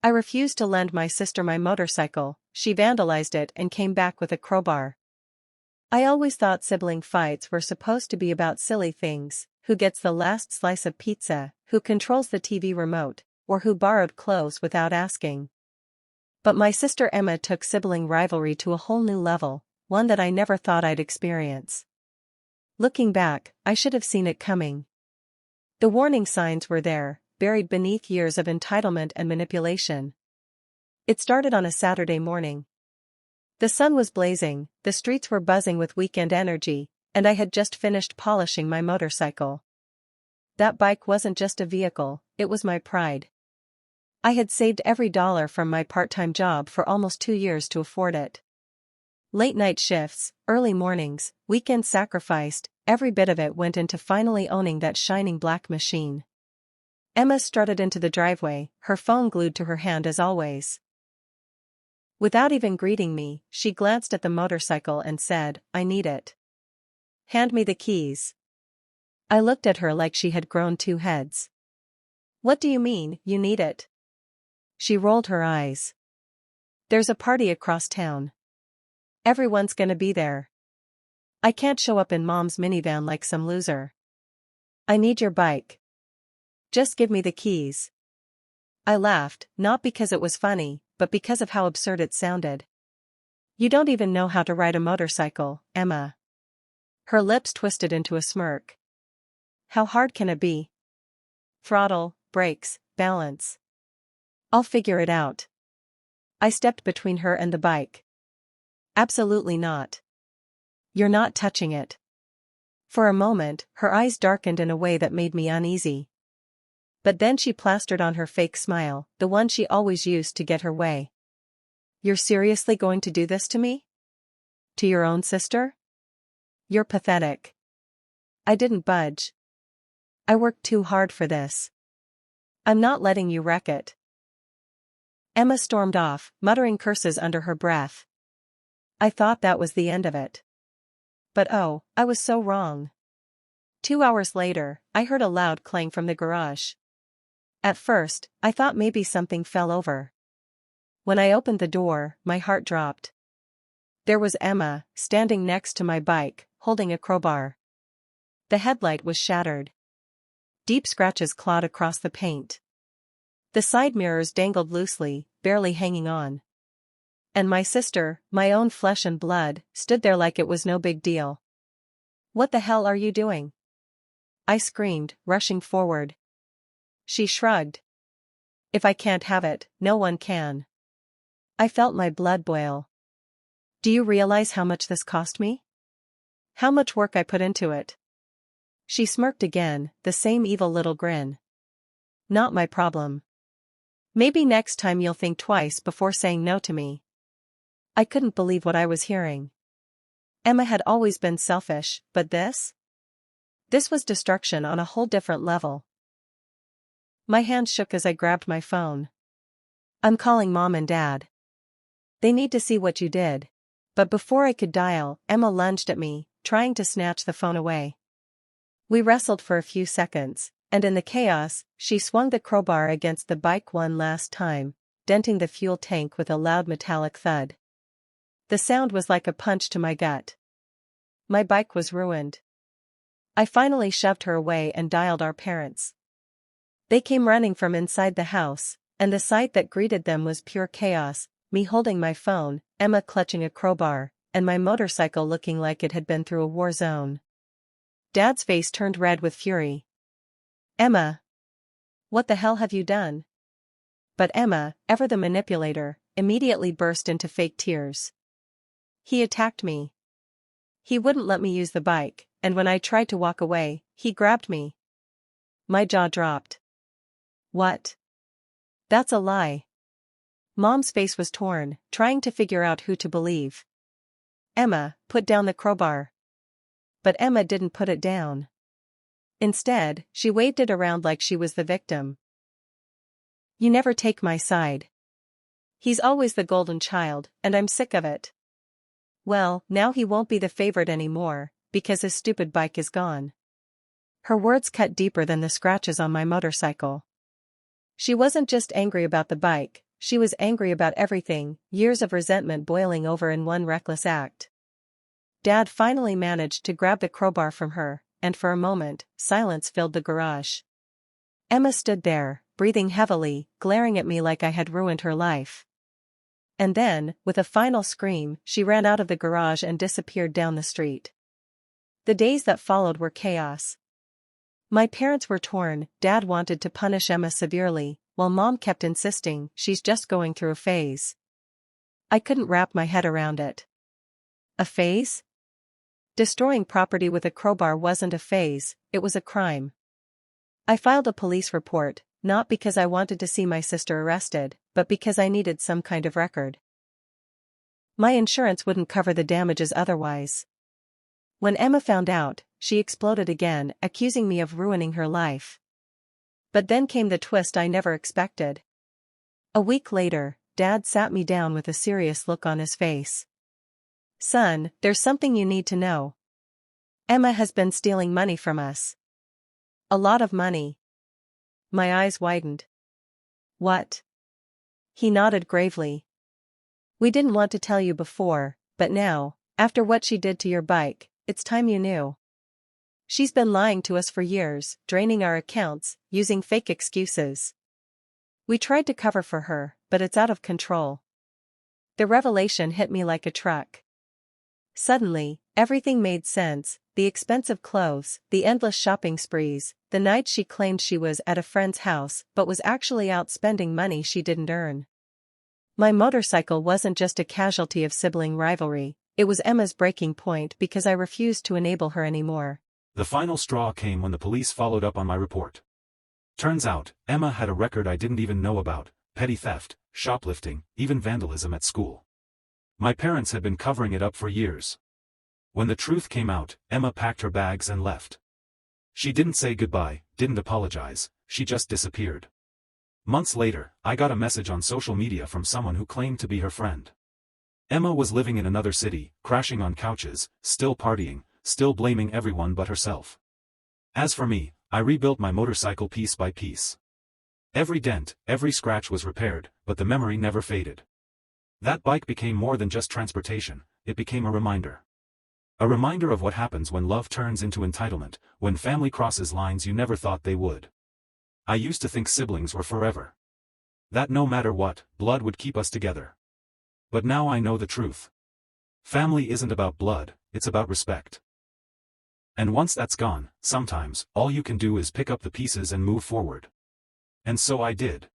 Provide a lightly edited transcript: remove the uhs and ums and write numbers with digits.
I refused to lend my sister my motorcycle. She vandalized it and came back with a crowbar. I always thought sibling fights were supposed to be about silly things: who gets the last slice of pizza, who controls the TV remote, or who borrowed clothes without asking. But my sister Emma took sibling rivalry to a whole new level, one that I never thought I'd experience. Looking back, I should have seen it coming. The warning signs were there, buried beneath years of entitlement and manipulation. It started on a Saturday morning. The sun was blazing, the streets were buzzing with weekend energy, and I had just finished polishing my motorcycle. That bike wasn't just a vehicle, it was my pride. I had saved every dollar from my part-time job for almost 2 years to afford it. Late night shifts, early mornings, weekends sacrificed, every bit of it went into finally owning that shining black machine. Emma strutted into the driveway, her phone glued to her hand as always. Without even greeting me, she glanced at the motorcycle and said, "I need it. Hand me the keys." I looked at her like she had grown 2 heads. "What do you mean, you need it?" She rolled her eyes. "There's a party across town. Everyone's gonna be there. I can't show up in Mom's minivan like some loser. I need your bike. Just give me the keys." I laughed, not because it was funny, but because of how absurd it sounded. "You don't even know how to ride a motorcycle, Emma." Her lips twisted into a smirk. "How hard can it be? Throttle, brakes, balance. I'll figure it out." I stepped between her and the bike. "Absolutely not. You're not touching it." For a moment, her eyes darkened in a way that made me uneasy. But then she plastered on her fake smile, the one she always used to get her way. "You're seriously going to do this to me? To your own sister? You're pathetic." I didn't budge. "I worked too hard for this. I'm not letting you wreck it." Emma stormed off, muttering curses under her breath. I thought that was the end of it. But oh, I was so wrong. 2 hours later, I heard a loud clang from the garage. At first, I thought maybe something fell over. When I opened the door, my heart dropped. There was Emma, standing next to my bike, holding a crowbar. The headlight was shattered. Deep scratches clawed across the paint. The side mirrors dangled loosely, barely hanging on. And my sister, my own flesh and blood, stood there like it was no big deal. "What the hell are you doing?" I screamed, rushing forward. She shrugged. "If I can't have it, no one can." I felt my blood boil. "Do you realize how much this cost me? How much work I put into it?" She smirked again, the same evil little grin. "Not my problem. Maybe next time you'll think twice before saying no to me." I couldn't believe what I was hearing. Emma had always been selfish, but this? This was destruction on a whole different level. My hand shook as I grabbed my phone. "I'm calling Mom and Dad. They need to see what you did." But before I could dial, Emma lunged at me, trying to snatch the phone away. We wrestled for a few seconds, and in the chaos, she swung the crowbar against the bike one last time, denting the fuel tank with a loud metallic thud. The sound was like a punch to my gut. My bike was ruined. I finally shoved her away and dialed our parents. They came running from inside the house, and the sight that greeted them was pure chaos: me holding my phone, Emma clutching a crowbar, and my motorcycle looking like it had been through a war zone. Dad's face turned red with fury. "Emma! What the hell have you done?" But Emma, ever the manipulator, immediately burst into fake tears. "He attacked me. He wouldn't let me use the bike, and when I tried to walk away, he grabbed me." My jaw dropped. "What? That's a lie." Mom's face was torn, trying to figure out who to believe. "Emma, put down the crowbar." But Emma didn't put it down. Instead, she waved it around like she was the victim. "You never take my side. He's always the golden child, and I'm sick of it. Well, now he won't be the favorite anymore, because his stupid bike is gone." Her words cut deeper than the scratches on my motorcycle. She wasn't just angry about the bike, She was angry about everything, years of resentment boiling over in one reckless act. Dad finally managed to grab the crowbar from her, and for a moment, silence filled the garage. Emma stood there, breathing heavily, glaring at me like I had ruined her life. And then, with a final scream, she ran out of the garage and disappeared down the street. The days that followed were chaos. My parents were torn. Dad wanted to punish Emma severely, while Mom kept insisting she's just going through a phase. I couldn't wrap my head around it. A phase? Destroying property with a crowbar wasn't a phase, it was a crime. I filed a police report, not because I wanted to see my sister arrested, but because I needed some kind of record. My insurance wouldn't cover the damages otherwise. When Emma found out, she exploded again, accusing me of ruining her life. But then came the twist I never expected. A week later, Dad sat me down with a serious look on his face. "Son, there's something you need to know. Emma has been stealing money from us. A lot of money." My eyes widened. "What?" He nodded gravely. "We didn't want to tell you before, but now, after what she did to your bike, it's time you knew. She's been lying to us for years, draining our accounts, using fake excuses. We tried to cover for her, but it's out of control." The revelation hit me like a truck. Suddenly, everything made sense: the expensive clothes, the endless shopping sprees, the nights she claimed she was at a friend's house but was actually out spending money she didn't earn. My motorcycle wasn't just a casualty of sibling rivalry, it was Emma's breaking point because I refused to enable her anymore. The final straw came when the police followed up on my report. Turns out, Emma had a record I didn't even know about: petty theft, shoplifting, even vandalism at school. My parents had been covering it up for years. When the truth came out, Emma packed her bags and left. She didn't say goodbye, didn't apologize, she just disappeared. Months later, I got a message on social media from someone who claimed to be her friend. Emma was living in another city, crashing on couches, still partying, still blaming everyone but herself. As for me, I rebuilt my motorcycle piece by piece. Every dent, every scratch was repaired, but the memory never faded. That bike became more than just transportation, it became a reminder. A reminder of what happens when love turns into entitlement, when family crosses lines you never thought they would. I used to think siblings were forever. That no matter what, blood would keep us together. But now I know the truth. Family isn't about blood, it's about respect. And once that's gone, sometimes, all you can do is pick up the pieces and move forward. And so I did.